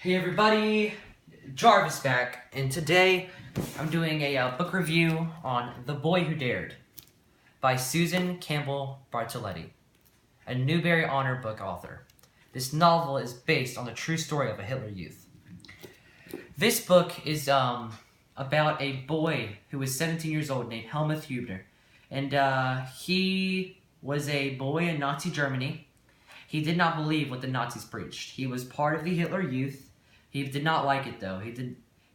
Hey everybody, Jarvis back, and today I'm doing a book review on The Boy Who Dared by Susan Campbell Bartoletti, a Newbery Honor book author. This novel is based on the true story of a Hitler Youth. This book is about a boy who was 17 years old named Helmuth Huebner, and he was a boy in Nazi Germany. He did not believe what the Nazis preached. He was part of the Hitler Youth. He did not like it though.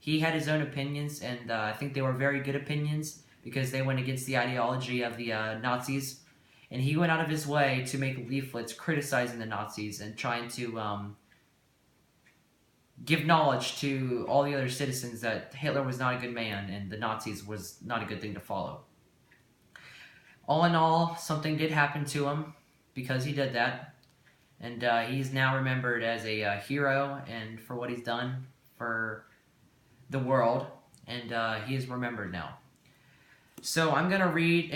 He had his own opinions, and I think they were very good opinions because they went against the ideology of the Nazis. And he went out of his way to make leaflets criticizing the Nazis and trying to give knowledge to all the other citizens that Hitler was not a good man and the Nazis was not a good thing to follow. All in all, something did happen to him because he did that. And he's now remembered as a hero and for what he's done for the world. And he is remembered now. So I'm going to read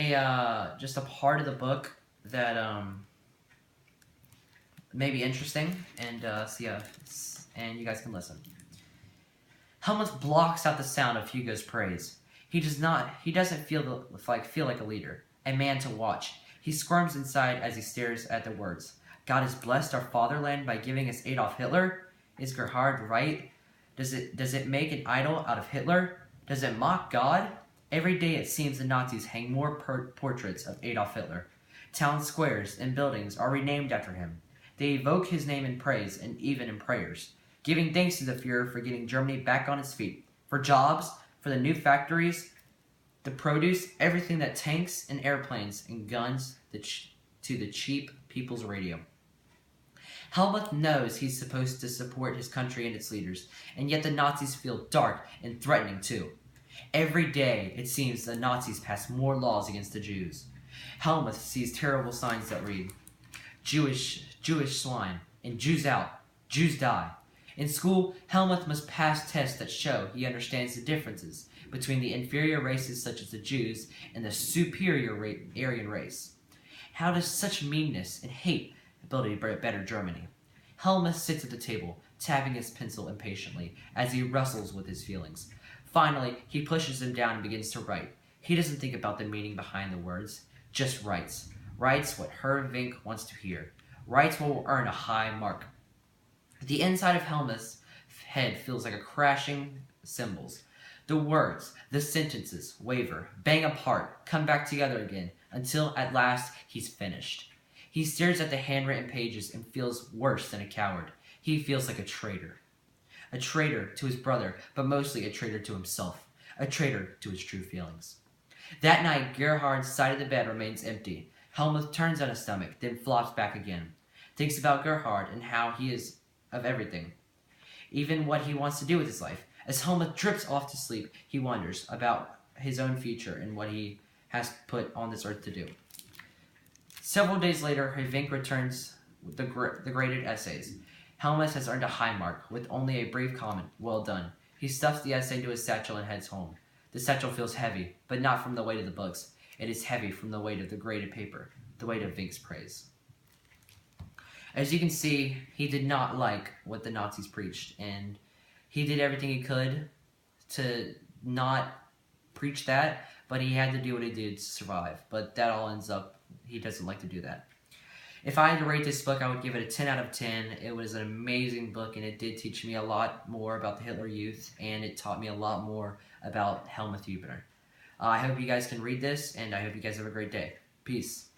just a part of the book that may be interesting. And and you guys can listen. Helmut blocks out the sound of Hugo's praise. He doesn't feel like a leader, a man to watch. He squirms inside as he stares at the words. God has blessed our fatherland by giving us Adolf Hitler? Is Gerhard right? Does it make an idol out of Hitler? Does it mock God? Every day it seems the Nazis hang more portraits of Adolf Hitler. Town squares and buildings are renamed after him. They evoke his name in praise and even in prayers, giving thanks to the Fuhrer for getting Germany back on its feet, for jobs, for the new factories, the produce, everything that tanks and airplanes and guns to the cheap people's radio. Helmut knows he's supposed to support his country and its leaders, and yet the Nazis feel dark and threatening too. Every day, it seems the Nazis pass more laws against the Jews. Helmut sees terrible signs that read, Jewish swine, and Jews out, Jews die. In school, Helmut must pass tests that show he understands the differences between the inferior races such as the Jews and the superior Aryan race. How does such meanness and hate build a better Germany? Helmut sits at the table, tapping his pencil impatiently as he wrestles with his feelings. Finally, he pushes them down and begins to write. He doesn't think about the meaning behind the words, just writes. Writes what Herr Vink wants to hear. Writes what will earn a high mark. The inside of Helmut's head feels like a crashing cymbals. The words, the sentences, waver, bang apart, come back together again, until at last he's finished. He stares at the handwritten pages and feels worse than a coward. He feels like a traitor. A traitor to his brother, but mostly a traitor to himself. A traitor to his true feelings. That night, Gerhard's side of the bed remains empty. Helmut turns on his stomach, then flops back again. Thinks about Gerhard and how he is of everything. Even what he wants to do with his life. As Helmut drifts off to sleep, he wonders about his own future and what he has put on this earth to do. Several days later, Vink returns with the graded essays. Helmut has earned a high mark, with only a brief comment, well done. He stuffs the essay into his satchel and heads home. The satchel feels heavy, but not from the weight of the books. It is heavy from the weight of the graded paper, the weight of Vink's praise. As you can see, he did not like what the Nazis preached, and he did everything he could to not preach that, but he had to do what he did to survive. But that all ends up, he doesn't like to do that. If I had to rate this book, I would give it a 10 out of 10. It was an amazing book, and it did teach me a lot more about the Hitler Youth, and it taught me a lot more about Helmut Huebner. I hope you guys can read this, and I hope you guys have a great day. Peace.